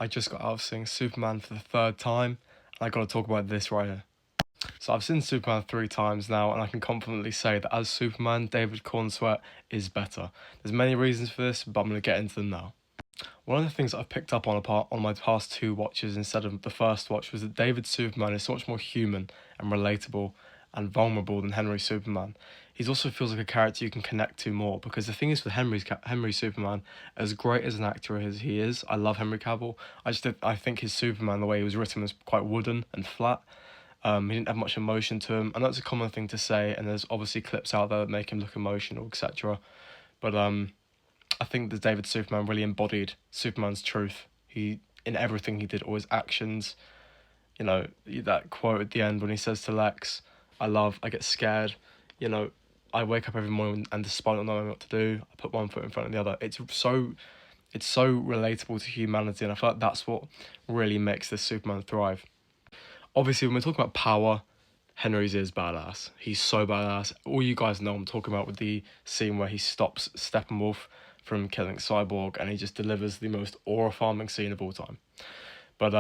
I just got out of seeing Superman for the third time, and I gotta talk about this right here. So I've seen Superman 3 times now, and I can confidently say that as Superman, David Corenswet is better. There's many reasons for this, but I'm gonna get into them now. One of the things that I've picked up on my past 2 watches instead of the first watch was that David Superman is so much more human and relatable and vulnerable than Henry Superman. He also feels like a character you can connect to more, because the thing is with Henry Superman, as great as an actor as he is, I love Henry Cavill. I think his Superman, the way he was written, was quite wooden and flat. He didn't have much emotion to him, and that's a common thing to say. And there's obviously clips out there that make him look emotional, etc. But I think that David Superman really embodied Superman's truth. In everything he did, all his actions. You know, that quote at the end when he says to Lex, I get scared. You know, I wake up every morning and despite not knowing what to do, I put one foot in front of the other. It's so relatable to humanity, and I feel like that's what really makes this Superman thrive. Obviously, when we're talking about power, Henry's is badass. He's so badass. All you guys know I'm talking about with the scene where he stops Steppenwolf from killing Cyborg, and he just delivers the most aura-farming scene of all time. But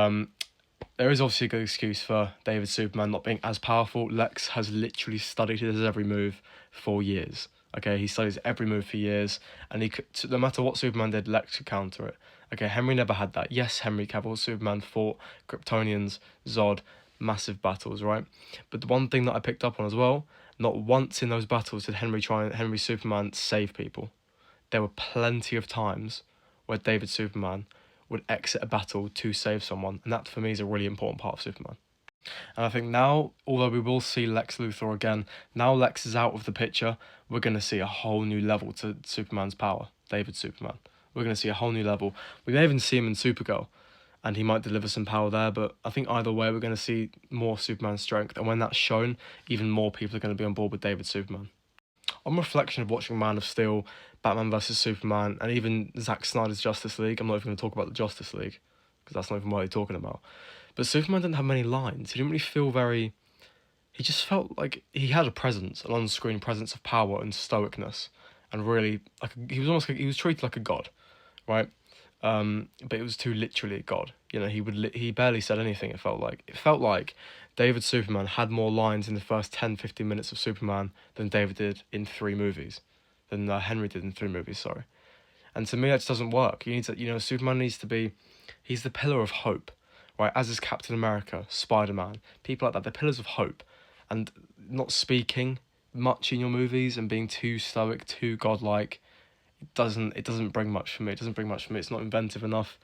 there is obviously a good excuse for David Superman not being as powerful. Lex has literally studied his every move for years. Okay, he studies every move for years, and he could, no matter what Superman did, Lex could counter it. Okay, Henry never had that. Yes, Henry Cavill Superman fought Kryptonians, Zod, massive battles, right? But the one thing that I picked up on as well, not once in those battles did Henry Superman save people. There were plenty of times where David Superman would exit a battle to save someone, and that for me is a really important part of Superman. And I think now, although we will see Lex Luthor again, now Lex is out of the picture, we're going to see a whole new level to Superman's power, David Superman. We're going to see a whole new level. We may even see him in Supergirl, and he might deliver some power there, but I think either way we're going to see more Superman strength, and when that's shown, even more people are going to be on board with David Superman. On reflection of watching Man of Steel, Batman vs Superman, and even Zack Snyder's Justice League, I'm not even going to talk about the Justice League, because that's not even what they're talking about. But Superman didn't have many lines. He didn't really feel very... He just felt like he had a presence, an on-screen presence of power and stoicness, and really, he was treated like a god, right? But it was too literally a god. You know, he barely said anything. It felt like David Superman had more lines in the first 10-15 minutes of Superman than David did in 3 movies, than Henry did in 3 movies. Sorry, and to me that just doesn't work. Superman needs to be, he's the pillar of hope, right? As is Captain America, Spider-Man, people like that. They're pillars of hope, and not speaking much in your movies and being too stoic, too godlike. It doesn't bring much for me. It's not inventive enough.